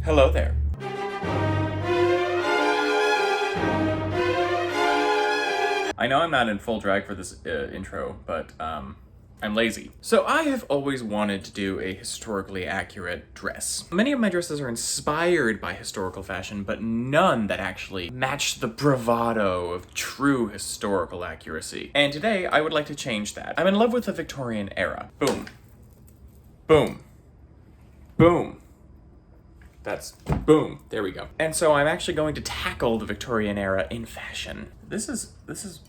Hello there. I know I'm not in full drag for this intro, but I'm lazy. So I have always wanted to do a historically accurate dress. Many of my dresses are inspired by historical fashion, but none that actually match the bravado of true historical accuracy. And today I would like to change that. I'm in love with the Victorian era. Boom. Boom. Boom. That's boom. There we go. And so I'm actually going to tackle the Victorian era in fashion. This is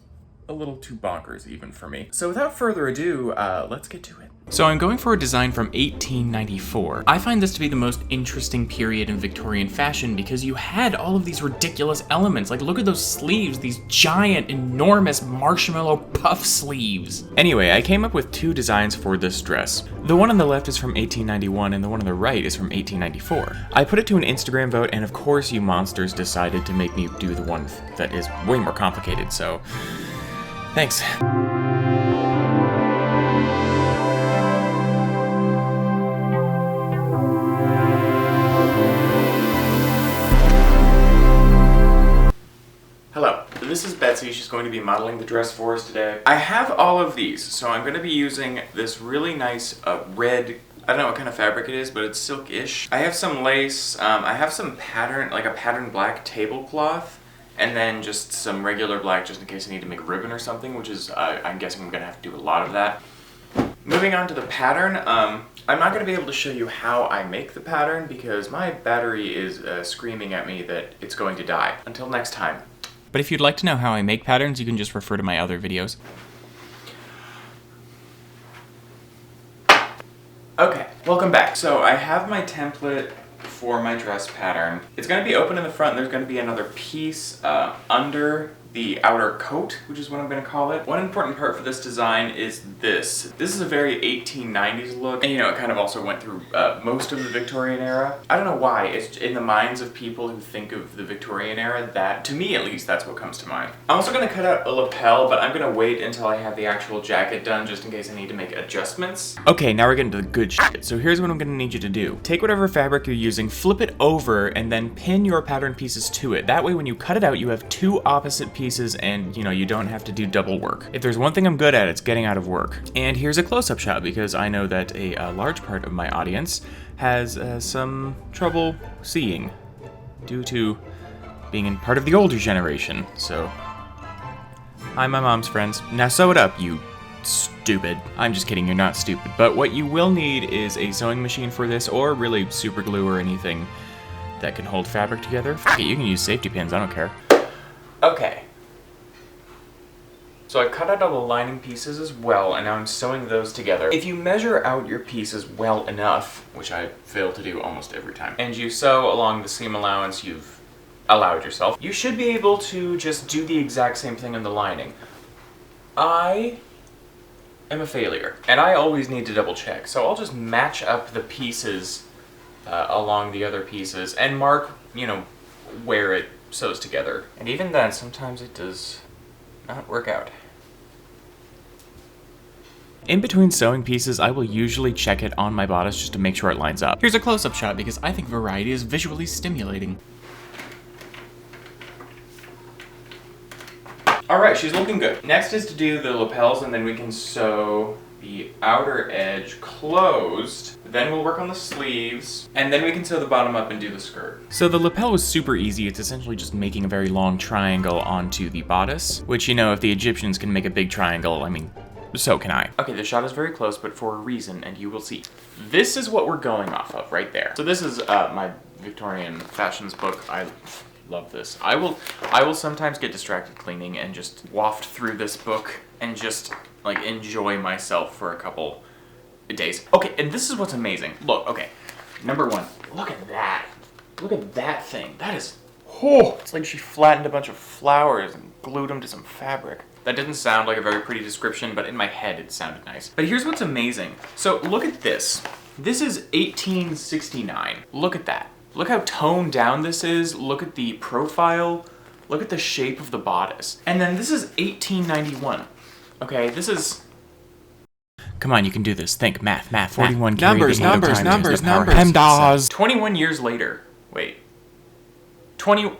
a little too bonkers even for me. So without further ado, let's get to it. So I'm going for a design from 1894. I find this to be the most interesting period in Victorian fashion because you had all of these ridiculous elements. Like, look at those sleeves, these giant, enormous marshmallow puff sleeves. Anyway, I came up with two designs for this dress. The one on the left is from 1891 and the one on the right is from 1894. I put it to an Instagram vote and of course you monsters decided to make me do the one that is way more complicated, so thanks. Hello, this is Betsy. She's going to be modeling the dress for us today. I have all of these, so I'm going to be using this really nice red, I don't know what kind of fabric it is, but it's silk-ish. I have some lace, I have some pattern, like a patterned black tablecloth, and then just some regular black just in case I need to make a ribbon or something, which is, I'm guessing I'm going to have to do a lot of that. Moving on to the pattern, I'm not going to be able to show you how I make the pattern because my battery is screaming at me that it's going to die. Until next time. But if you'd like to know how I make patterns, you can just refer to my other videos. Okay, welcome back. So I have my template for my dress pattern. It's going to be open in the front and there's going to be another piece under the outer coat, which is what I'm going to call it. One important part for this design is this. This is a very 1890s look, and you know, it kind of also went through most of the Victorian era. I don't know why, it's in the minds of people who think of the Victorian era, that, to me at least, that's what comes to mind. I'm also going to cut out a lapel, but I'm going to wait until I have the actual jacket done just in case I need to make adjustments. Okay, now we're getting to the good shit. So here's what I'm going to need you to do. Take whatever fabric you're using, flip it over, and then pin your pattern pieces to it. That way when you cut it out, you have two opposite pieces and, you know, you don't have to do double work. If there's one thing I'm good at, it's getting out of work. And here's a close-up shot because I know that a large part of my audience has some trouble seeing due to being in part of the older generation. So, I'm my mom's friends. Now sew it up, you stupid. I'm just kidding, you're not stupid. But what you will need is a sewing machine for this, or really super glue or anything that can hold fabric together. F*** it, you can use safety pins, I don't care. Okay. So I've cut out all the lining pieces as well, and now I'm sewing those together. If you measure out your pieces well enough, which I fail to do almost every time, and you sew along the seam allowance you've allowed yourself, you should be able to just do the exact same thing in the lining. I am a failure, and I always need to double check, so I'll just match up the pieces along the other pieces and mark, you know, where it sews together. And even then, sometimes it does not work out. In between sewing pieces, I will usually check it on my bodice just to make sure it lines up. Here's a close-up shot because I think variety is visually stimulating. Alright, she's looking good. Next is to do the lapels, and then we can sew the outer edge closed. Then we'll work on the sleeves, and then we can sew the bottom up and do the skirt. So the lapel was super easy. It's essentially just making a very long triangle onto the bodice, which, you know, if the Egyptians can make a big triangle, I mean, so can I. Okay, the shot is very close, but for a reason, and you will see. This is what we're going off of right there. So this is my Victorian fashions book. I love this. I will sometimes get distracted cleaning and just waft through this book and just like enjoy myself for a couple days. Okay, and this is what's amazing. Look, okay. Number one, look at that. Look at that thing. That is, oh, it's like she flattened a bunch of flowers and glued them to some fabric. That didn't sound like a very pretty description, but in my head it sounded nice. But here's what's amazing. So look at this. This is 1869. Look at that. Look how toned down this is. Look at the profile. Look at the shape of the bodice. And then this is 1891. Okay, this is... Come on, you can do this. Think, math. 41 numbers. PEMDAS. 21 years later, Wait. 20...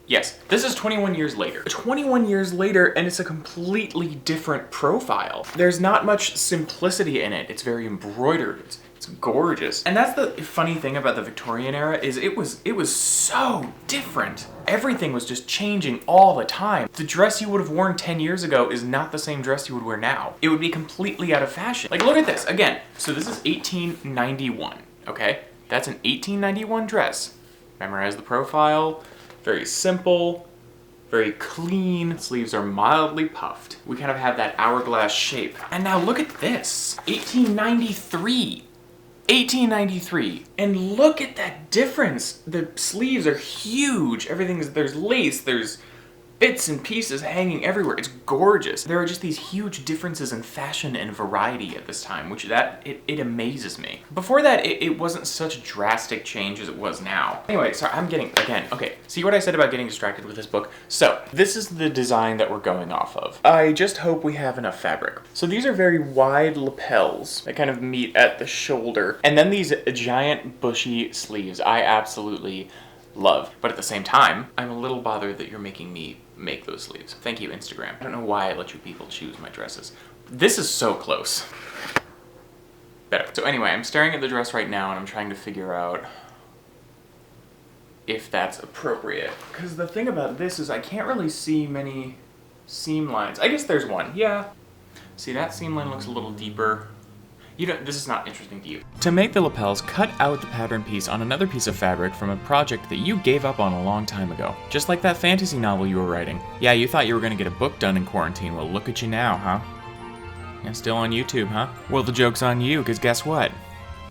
Yes, this is 21 years later. 21 years later, and it's a completely different profile. There's not much simplicity in it. It's very embroidered. It's gorgeous. And that's the funny thing about the Victorian era is it was so different. Everything was just changing all the time. The dress you would have worn 10 years ago is not the same dress you would wear now. It would be completely out of fashion. Like, look at this, again. So this is 1891, okay? That's an 1891 dress. Memorize the profile. Very simple, very clean. Sleeves are mildly puffed. We kind of have that hourglass shape. And now look at this, 1893. 1893. And look at that difference. The sleeves are huge. There's lace, there's bits and pieces hanging everywhere. It's gorgeous. There are just these huge differences in fashion and variety at this time, which it amazes me. Before that, it wasn't such a drastic change as it was now. Anyway, sorry, okay, see what I said about getting distracted with this book? So, this is the design that we're going off of. I just hope we have enough fabric. So these are very wide lapels that kind of meet at the shoulder, and then these giant bushy sleeves I absolutely love. But at the same time, I'm a little bothered that you're making me make those sleeves. Thank you, Instagram. I don't know why I let you people choose my dresses. This is so close. Better. So anyway, I'm staring at the dress right now and I'm trying to figure out if that's appropriate. Because the thing about this is I can't really see many seam lines. I guess there's one, yeah. See, that seam line looks a little deeper. This is not interesting to you. To make the lapels, cut out the pattern piece on another piece of fabric from a project that you gave up on a long time ago. Just like that fantasy novel you were writing. Yeah, you thought you were gonna get a book done in quarantine. Well, look at you now, huh? Yeah, still on YouTube, huh? Well, the joke's on you, because guess what?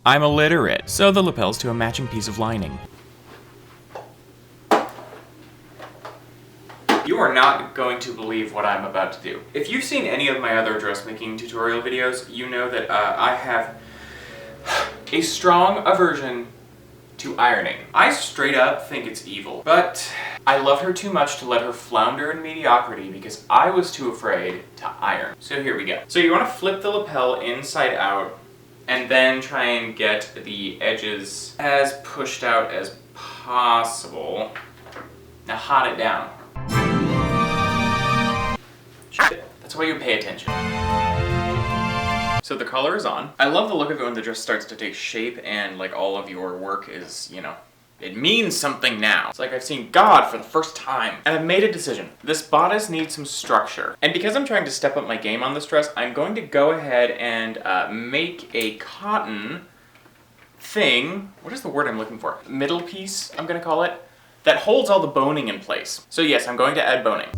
I'm illiterate. Sew the lapels to a matching piece of lining. You are not going to believe what I'm about to do. If you've seen any of my other dressmaking tutorial videos, you know that I have a strong aversion to ironing. I straight up think it's evil, but I love her too much to let her flounder in mediocrity because I was too afraid to iron. So here we go. So you want to flip the lapel inside out and then try and get the edges as pushed out as possible. Now hot it down. That's why you pay attention. So the collar is on. I love the look of it when the dress starts to take shape and like all of your work is, it means something now. It's like I've seen God for the first time. And I've made a decision. This bodice needs some structure. And because I'm trying to step up my game on this dress, I'm going to go ahead and make a cotton thing. What is the word I'm looking for? Middle piece, I'm gonna call it, that holds all the boning in place. So yes, I'm going to add boning.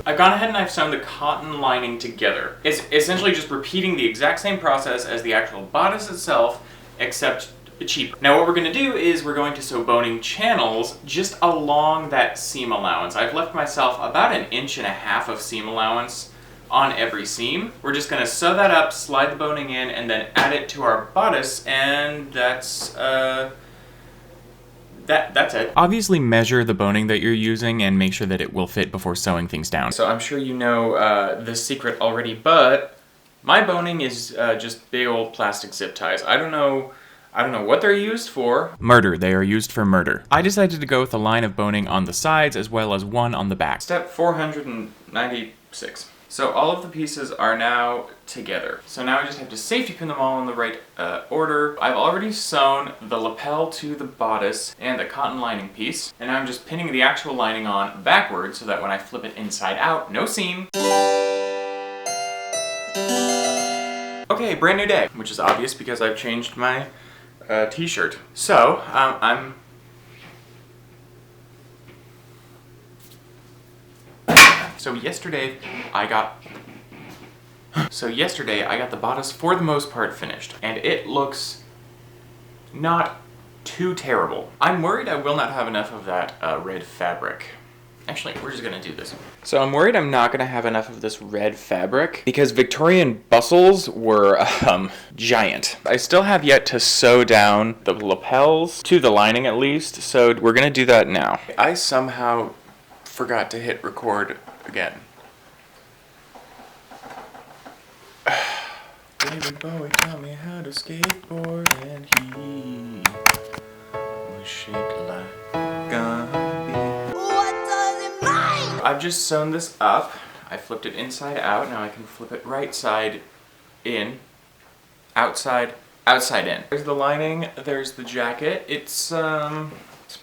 I've gone ahead and I've sewn the cotton lining together. It's essentially just repeating the exact same process as the actual bodice itself, except cheaper. Now what we're going to do is we're going to sew boning channels just along that seam allowance. I've left myself about 1.5 inches of seam allowance on every seam. We're just going to sew that up, slide the boning in, and then add it to our bodice, and that's it. Obviously measure the boning that you're using and make sure that it will fit before sewing things down. So I'm sure you know this secret already, but my boning is just big old plastic zip ties. I don't know what they're used for. Murder, they are used for murder. I decided to go with a line of boning on the sides as well as one on the back. Step 496. So all of the pieces are now together. So now I just have to safety pin them all in the right order. I've already sewn the lapel to the bodice and the cotton lining piece. And now I'm just pinning the actual lining on backwards so that when I flip it inside out, no seam. Okay, brand new day, which is obvious because I've changed my t-shirt. So, So yesterday I got the bodice for the most part finished, and it looks not too terrible. I'm worried I will not have enough of that red fabric. Actually, we're just gonna do this. So I'm worried I'm not gonna have enough of this red fabric because Victorian bustles were giant. I still have yet to sew down the lapels to the lining at least, so we're gonna do that now. I somehow forgot to hit record again. David Bowie taught me how to skateboard and he shaped like a bee. What does it mean? I've just sewn this up. I flipped it inside out. Now I can flip it right side in, outside, outside in. There's the lining, there's the jacket. It's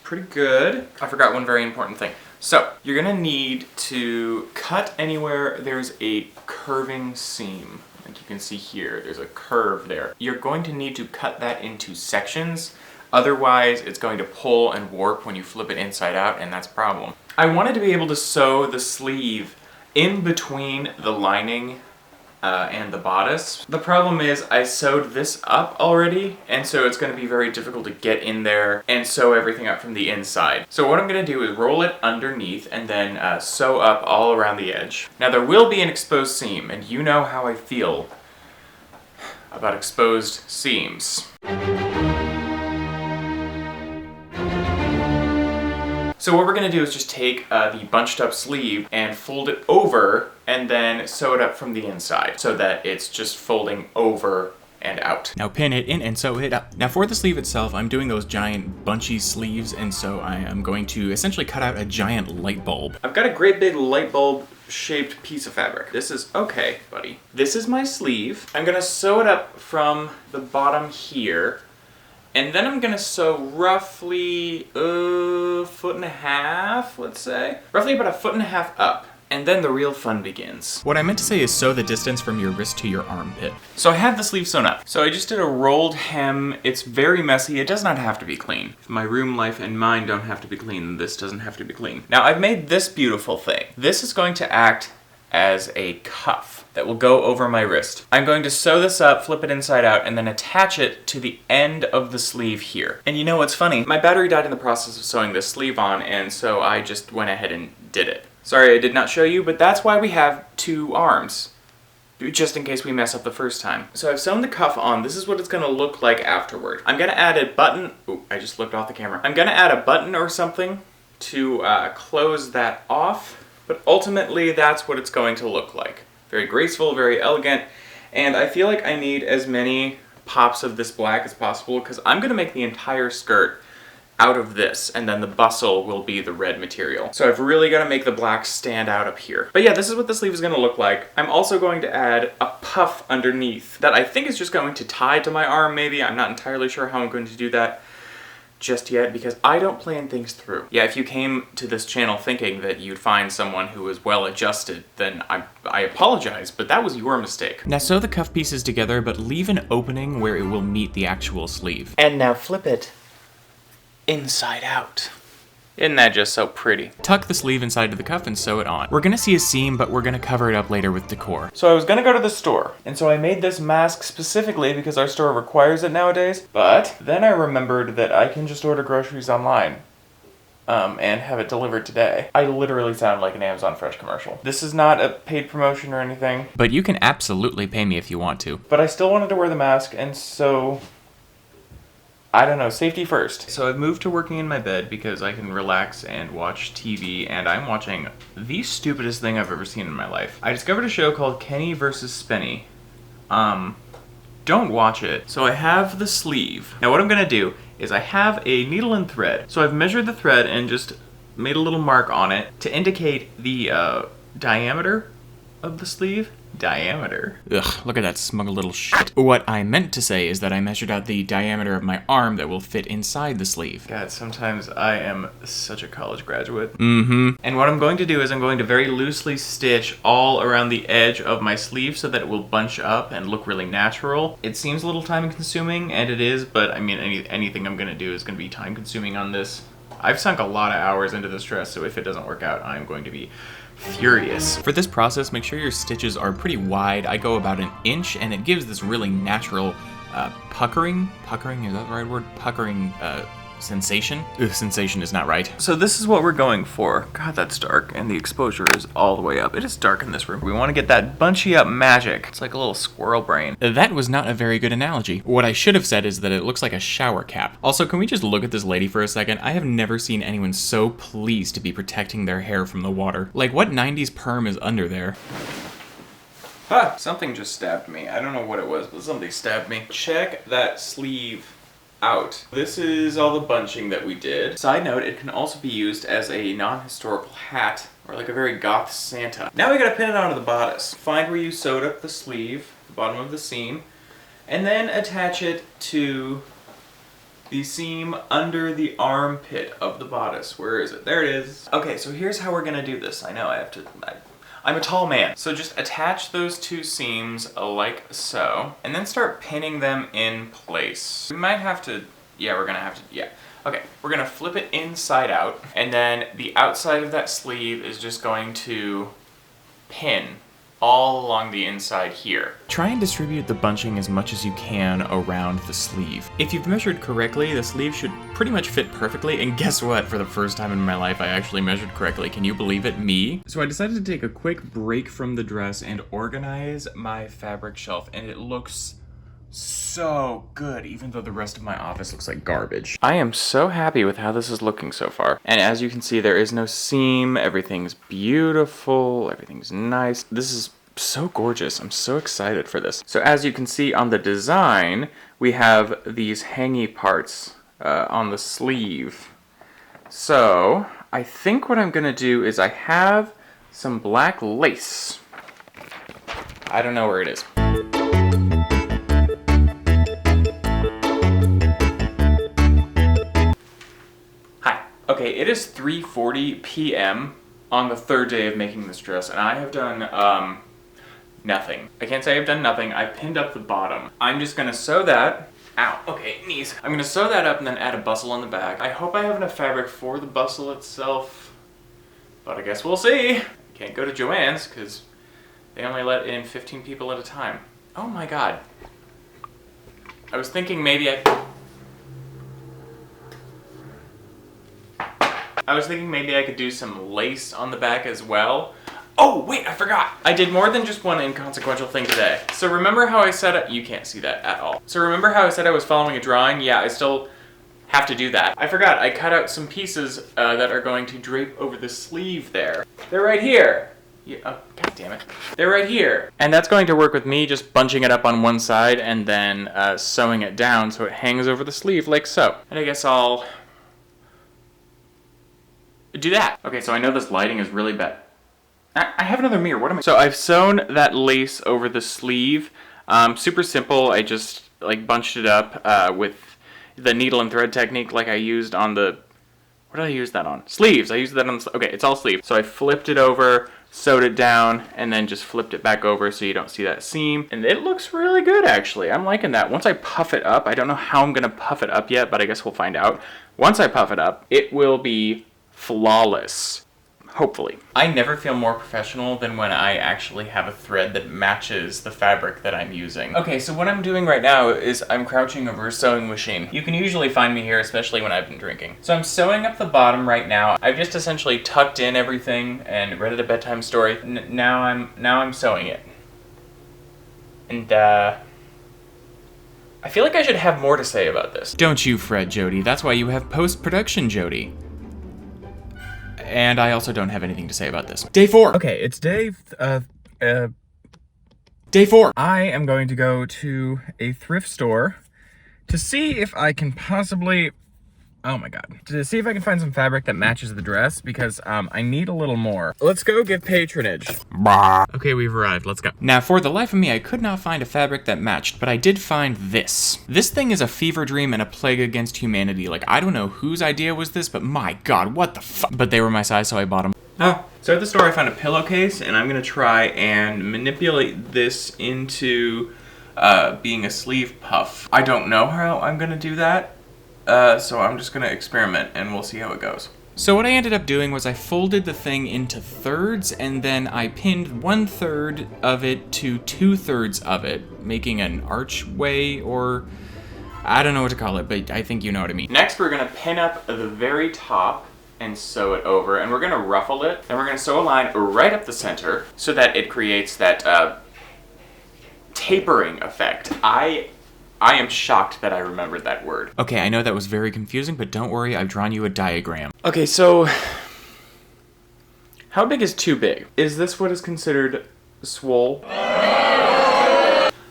pretty good. I forgot one very important thing. So, you're gonna need to cut anywhere there's a curving seam. Like you can see here, there's a curve there. You're going to need to cut that into sections. Otherwise, it's going to pull and warp when you flip it inside out, and that's a problem. I wanted to be able to sew the sleeve in between the lining and the bodice. The problem is I sewed this up already, and so it's going to be very difficult to get in there and sew everything up from the inside. So what I'm going to do is roll it underneath and then sew up all around the edge. Now there will be an exposed seam, and you know how I feel about exposed seams. So what we're going to do is just take the bunched up sleeve and fold it over and then sew it up from the inside so that it's just folding over and out. Now pin it in and sew it up. Now for the sleeve itself, I'm doing those giant bunchy sleeves, and so I am going to essentially cut out a giant light bulb. I've got a great big light bulb shaped piece of fabric. This is, okay, buddy. This is my sleeve. I'm gonna sew it up from the bottom here. And then I'm gonna sew roughly a foot and a half, let's say. Roughly about a foot and a half up. And then the real fun begins. What I meant to say is sew the distance from your wrist to your armpit. So I have the sleeve sewn up. So I just did a rolled hem. It's very messy. It does not have to be clean. If my room life and mine don't have to be clean, then this doesn't have to be clean. Now I've made this beautiful thing. This is going to act as a cuff that will go over my wrist. I'm going to sew this up, flip it inside out, and then attach it to the end of the sleeve here. And you know what's funny? My battery died in the process of sewing this sleeve on, and so I just went ahead and did it. Sorry I did not show you, but that's why we have two arms, just in case we mess up the first time. So I've sewn the cuff on. This is what it's gonna look like afterward. I'm gonna add a button. Ooh, I just flipped off the camera. I'm gonna add a button or something to close that off, but ultimately that's what it's going to look like. Very graceful, very elegant, and I feel like I need as many pops of this black as possible because I'm gonna make the entire skirt out of this, and then the bustle will be the red material. So I've really got to make the black stand out up here. But yeah, this is what the sleeve is going to look like. I'm also going to add a puff underneath that I think is just going to tie to my arm maybe. I'm not entirely sure how I'm going to do that just yet because I don't plan things through. Yeah, if you came to this channel thinking that you'd find someone who is well adjusted, then I apologize, but that was your mistake. Now sew the cuff pieces together, but leave an opening where it will meet the actual sleeve. And now flip it inside out. Isn't that just so pretty? Tuck the sleeve inside of the cuff and sew it on. We're gonna see a seam, but we're gonna cover it up later with decor. So I was gonna go to the store, and so I made this mask specifically because our store requires it nowadays, but then I remembered that I can just order groceries online and have it delivered today. I literally sound like an Amazon Fresh commercial. This is not a paid promotion or anything. But you can absolutely pay me if you want to. But I still wanted to wear the mask, and so I don't know, safety first. So I've moved to working in my bed because I can relax and watch TV, and I'm watching the stupidest thing I've ever seen in my life. I discovered a show called Kenny vs. Spenny. Don't watch it. So I have the sleeve. Now what I'm gonna do is I have a needle and thread. So I've measured the thread and just made a little mark on it to indicate the diameter of the sleeve. Diameter. Ugh, look at that smug little shit. What I meant to say is that I measured out the diameter of my arm that will fit inside the sleeve. God, sometimes I am such a college graduate. Mm-hmm. And what I'm going to do is I'm going to very loosely stitch all around the edge of my sleeve so that it will bunch up and look really natural. It seems a little time consuming, and it is, but I mean, anything I'm gonna do is gonna be time consuming on this. I've sunk a lot of hours into this dress, so if it doesn't work out, I'm going to be furious. For this process, make sure your stitches are pretty wide. I go about 1 inch, and it gives this really natural puckering, is that the right word? Puckering sensation? Ugh, sensation is not right. So this is what we're going for. God, that's dark, and the exposure is all the way up. It is dark in this room. We want to get that bunchy up magic. It's like a little squirrel brain. That was not a very good analogy. What I should have said is that it looks like a shower cap. Also, can we just look at this lady for a second? I have never seen anyone so pleased to be protecting their hair from the water. Like, what 90s perm is under there? Ah, something just stabbed me. I don't know what it was, but something stabbed me. Check that sleeve out. This is all the bunching that we did. Side note, it can also be used as a non-historical hat or like a very goth Santa. Now we gotta pin it onto the bodice. Find where you sewed up the sleeve, the bottom of the seam, and then attach it to the seam under the armpit of the bodice. Where is it? There it is. Okay, so here's how we're gonna do this. I know I'm a tall man. So just attach those two seams like so, and then start pinning them in place. We might have to, yeah, we're gonna have to, yeah. Okay, we're gonna flip it inside out, and then the outside of that sleeve is just going to pin all along the inside here. Try and distribute the bunching as much as you can around the sleeve. If you've measured correctly, the sleeve should pretty much fit perfectly, and guess what? For the first time in my life, I actually measured correctly. Can you believe it? Me? So I decided to take a quick break from the dress and organize my fabric shelf, and it looks so good, even though the rest of my office looks like garbage. I am so happy with how this is looking so far. And as you can see, there is no seam, everything's beautiful, everything's nice. This is so gorgeous. I'm so excited for this. So as you can see on the design, we have these hangy parts on the sleeve. So I think what I'm gonna do is I have some black lace. I don't know where it is. Okay, it is 3:40 p.m. on the third day of making this dress, and I have done nothing. I can't say I've done nothing. I pinned up the bottom. I'm just gonna sew that. Ow, okay, knees. I'm gonna sew that up and then add a bustle on the back. I hope I have enough fabric for the bustle itself, but I guess we'll see. Can't go to Joann's because they only let in 15 people at a time. Oh my god. I was thinking maybe I could do some lace on the back as well. Oh, wait, I forgot. I did more than just one inconsequential thing today. So remember how I said you can't see that at all. So remember how I said I was following a drawing? Yeah, I still have to do that. I forgot, I cut out some pieces that are going to drape over the sleeve there. They're right here. Yeah, oh, god damn it. They're right here. And that's going to work with me just bunching it up on one side and then sewing it down so it hangs over the sleeve like so. And I guess I'll do that. Okay, so I know this lighting is really bad. I have another mirror, what am I? So I've sewn that lace over the sleeve. Super simple, I just like bunched it up with the needle and thread technique like I used on the, what did I use that on? Sleeves, I used that on, okay, it's all sleeves. So I flipped it over, sewed it down, and then just flipped it back over so you don't see that seam. And it looks really good actually, I'm liking that. Once I puff it up, I don't know how I'm gonna puff it up yet, but I guess we'll find out. Once I puff it up, it will be flawless. Hopefully. I never feel more professional than when I actually have a thread that matches the fabric that I'm using. Okay, so what I'm doing right now is I'm crouching over a sewing machine. You can usually find me here, especially when I've been drinking. So I'm sewing up the bottom right now. I've just essentially tucked in everything and read it a bedtime story. Now I'm sewing it. And I feel like I should have more to say about this. Don't you fret, Jody. That's why you have post-production, Jody. And I also don't have anything to say about this. Day 4. Okay, it's day 4. I am going to go to a thrift store to see if I can possibly, oh my god, to see if I can find some fabric that matches the dress because I need a little more. Let's go give patronage. Okay, we've arrived, let's go. Now, for the life of me, I could not find a fabric that matched, but I did find this. This thing is a fever dream and a plague against humanity. Like, I don't know whose idea was this, but my god, what the fuck? But they were my size, so I bought them. Oh, so at the store I found a pillowcase, and I'm gonna try and manipulate this into being a sleeve puff. I don't know how I'm gonna do that. So I'm just gonna experiment and we'll see how it goes. So what I ended up doing was I folded the thing into thirds and then I pinned 1/3 of it to 2/3 of it, making an archway or I don't know what to call it, but I think you know what I mean. Next we're gonna pin up the very top and sew it over and we're gonna ruffle it and we're gonna sew a line right up the center so that it creates that tapering effect. I am shocked that I remembered that word. Okay, I know that was very confusing, but don't worry, I've drawn you a diagram. Okay, so how big is too big? Is this what is considered swole?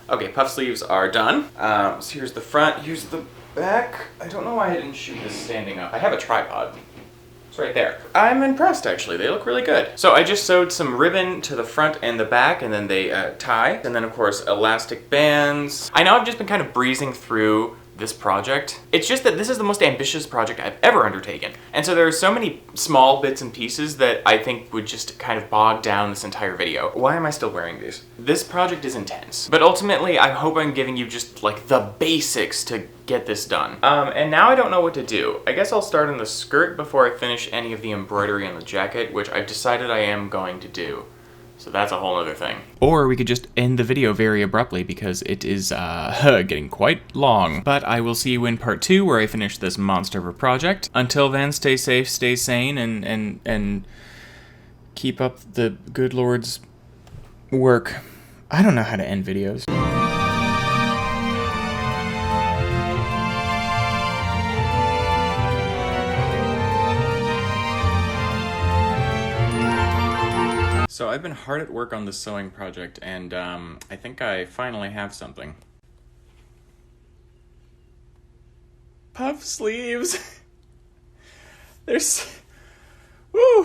Okay, puff sleeves are done. So here's the front, here's the back. I don't know why I didn't shoot this standing up. I have a tripod. It's right there. I'm impressed, actually. They look really good. So I just sewed some ribbon to the front and the back, and then they tie. And then, of course, elastic bands. I know I've just been kind of breezing through this project. It's just that this is the most ambitious project I've ever undertaken. And so there are so many small bits and pieces that I think would just kind of bog down this entire video. Why am I still wearing these? This project is intense. But ultimately, I hope I'm giving you just like the basics to get this done. And now I don't know what to do. I guess I'll start on the skirt before I finish any of the embroidery on the jacket, which I've decided I am going to do. So that's a whole other thing. Or we could just end the video very abruptly because it is getting quite long. But I will see you in part 2 where I finish this monster of a project. Until then, stay safe, stay sane, and keep up the good Lord's work. I don't know how to end videos. So I've been hard at work on this sewing project, and I think I finally have something. Puff sleeves. There's... Woo!